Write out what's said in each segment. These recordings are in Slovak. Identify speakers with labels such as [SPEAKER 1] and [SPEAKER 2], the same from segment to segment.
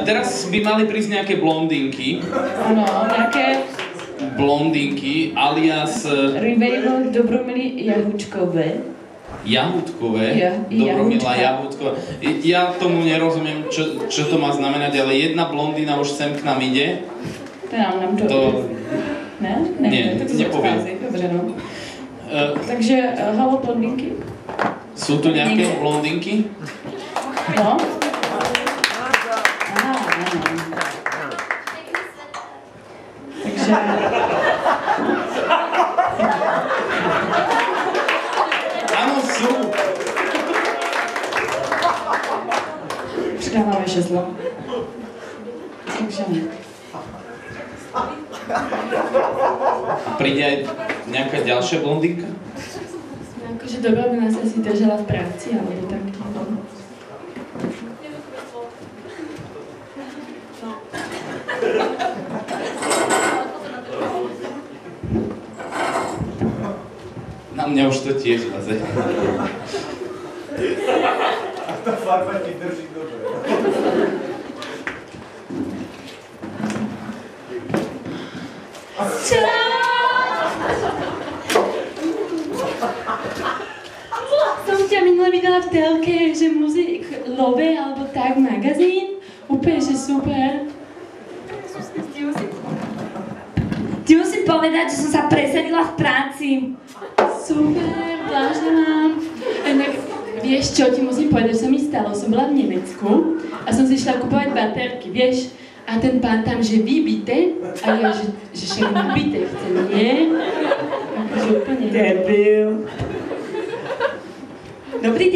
[SPEAKER 1] Teraz by mali prísť nejaké blondinky.
[SPEAKER 2] Áno, nejaké...
[SPEAKER 1] Blondinky, alias...
[SPEAKER 2] Ribeiro Dobromily Jahúčkové.
[SPEAKER 1] Jahúdkové? Dobromila Jahúdkové. Ja tomu nerozumiem, čo to má znamenať, ale jedna blondína už sem k nám ide.
[SPEAKER 2] Nám to... Ne?
[SPEAKER 1] Nie,
[SPEAKER 2] tak to
[SPEAKER 1] nepoviem.
[SPEAKER 2] Dobre, no. Takže, halo blondinky?
[SPEAKER 1] Sú tu nejaké blondinky?
[SPEAKER 2] No. Takže...
[SPEAKER 1] Áno, sú.
[SPEAKER 2] Přidávame žezlo. Takže...
[SPEAKER 1] A príde aj nejaká ďalšia blondinka?
[SPEAKER 2] Akože dobrá by nás asi držala v práci, alebo tak.
[SPEAKER 1] Na mňa už to tiež leze.
[SPEAKER 3] A tá farba ti drží dobre.
[SPEAKER 2] Som ťa minule videla v telke, že muzik Love alebo tak magazín. Úplne, že super.
[SPEAKER 4] Ti musím povedať, že som sa presadila v práci.
[SPEAKER 2] Super, blaženám. Inak, vieš čo, ti musím povedať, že sa mi stalo. Som bola v Nemecku a som si išla kupovať baterky, vieš. A ten pán tam, že vybité, a ja, že však vybité chce, nie? Akože úplne.
[SPEAKER 4] Debil. Dobrý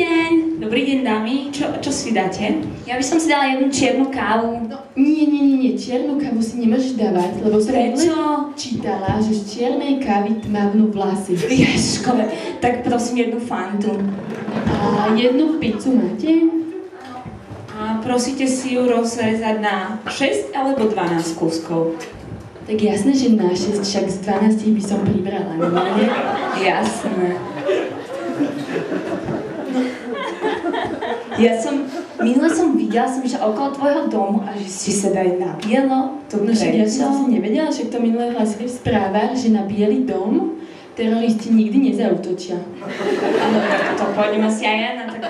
[SPEAKER 4] deň dámy, čo si dáte? Ja by som si dala jednu čiernu kávu.
[SPEAKER 2] No, nie, čiernu kávu si nemôžeš dávať, lebo som čítala, že z čiernej kávy tmavnú vlasy.
[SPEAKER 4] Ježkové, tak prosím jednu fantu.
[SPEAKER 2] A jednu pizzu máte?
[SPEAKER 4] A prosíte si ju rozrezať na 6 alebo 12 kúskov.
[SPEAKER 2] Tak jasné, že na 6, však z 12 by som pribrala, normálne?
[SPEAKER 4] Jasné. Minule som videla, som išla okolo tvojho domu a že si sa daj na bielo. To
[SPEAKER 2] No však ja som si nevedela, však to minulé hlasili v správach, že na Bielý dom teroristi nikdy nezautočia.
[SPEAKER 4] Áno, tak to pôjdem asi aj ja na takú...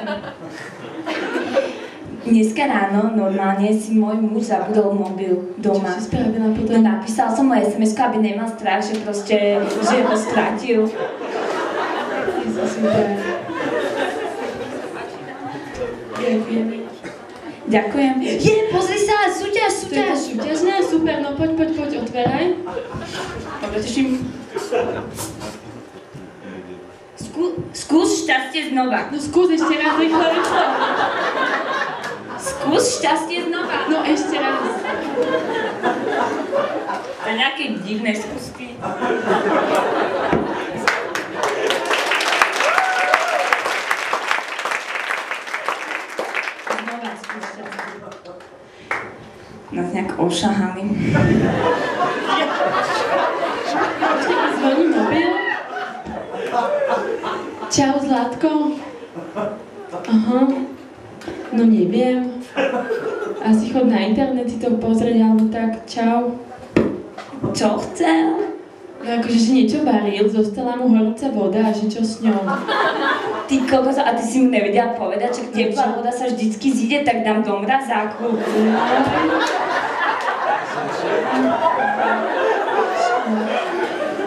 [SPEAKER 4] Dneska ráno normálne si môj muž zabudol mobil doma.
[SPEAKER 2] Čo si spravila
[SPEAKER 4] No
[SPEAKER 2] potom?
[SPEAKER 4] napísal som mu SMS-ku, aby nemal strach, že proste, že ho stratil.
[SPEAKER 2] Super.
[SPEAKER 4] Ďakujem. Pozri sa, súťaž.
[SPEAKER 2] Súťažná, super, no poď, otváraj.
[SPEAKER 4] Dobre, teším. Skús šťastie znova.
[SPEAKER 2] No skús ešte raz, rýchlo.
[SPEAKER 4] Skús šťastie znova.
[SPEAKER 2] No ešte raz.
[SPEAKER 4] A nejaké divné skúsky.
[SPEAKER 2] Znova skús šťastie.
[SPEAKER 4] Nás nejak ošahali.
[SPEAKER 2] Zvoní mobil. Čau, Zlatko. Aha. No neviem. Asi chod na internet si to pozrieť, alebo tak. Čau.
[SPEAKER 4] Čo chcel?
[SPEAKER 2] No akože, že niečo varil, zostala mu horúca voda a že čo s ňou.
[SPEAKER 4] Ty kokos, a ty si mu nevedela povedať, že teplá voda sa vždycky zíde, tak dám do mrazáku.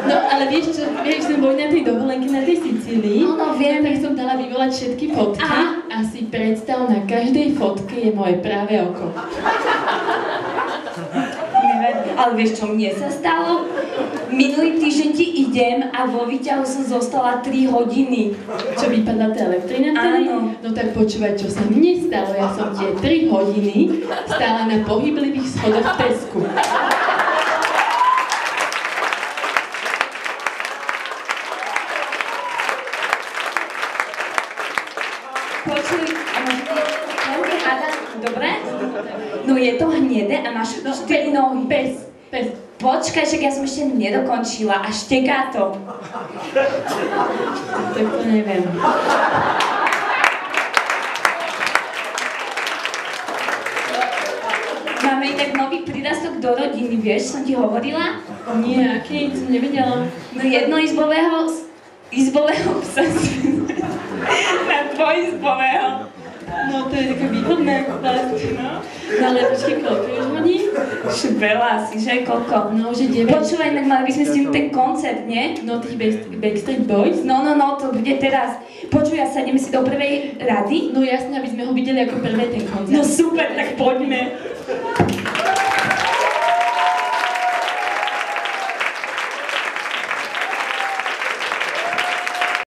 [SPEAKER 2] No ale vieš čo, sme boli na tej dovolenke na tej Sicílii.
[SPEAKER 4] No, viem.
[SPEAKER 2] Tak som dala vyvolať všetky fotky.
[SPEAKER 4] Aha.
[SPEAKER 2] A si predstav, na každej fotke je moje práve oko.
[SPEAKER 4] Ale vieš čo mne sa stalo? Minulý týždeň ti idem a vo výťahu som zostala 3 hodiny.
[SPEAKER 2] Čo vypadla tá elektrina vtedy?
[SPEAKER 4] Áno.
[SPEAKER 2] No tak počúvaj, čo sa mne stalo. Ja som tie 3 hodiny stála na pohyblivých schodoch v Tesku.
[SPEAKER 4] Počuj, a máš dobre? No je to hnedé a máš 4 nohy.
[SPEAKER 2] Pes.
[SPEAKER 4] Počkaj, však ja som ešte nedokončila a šteká to.
[SPEAKER 2] Tak to neviem.
[SPEAKER 4] Máme inak nový prírastok do rodiny, vieš, som ti hovorila?
[SPEAKER 2] Nie, aký? Som nevedela.
[SPEAKER 4] No jednoizbového psa na dvojizbového.
[SPEAKER 2] No to je také výhodné, vlastne, no. No ale počkej, koľko už hodín?
[SPEAKER 4] Veľa asi, že koľko?
[SPEAKER 2] No, že 9.
[SPEAKER 4] Počúvaj, inak mali by sme s tým ten koncert, nie?
[SPEAKER 2] No, tých Backstreet Boys?
[SPEAKER 4] No, to bude teraz. Počuj, ja sadneme si do prvej rady?
[SPEAKER 2] No jasne, aby sme ho videli ako prvé ten koncert.
[SPEAKER 4] No super, tak poďme.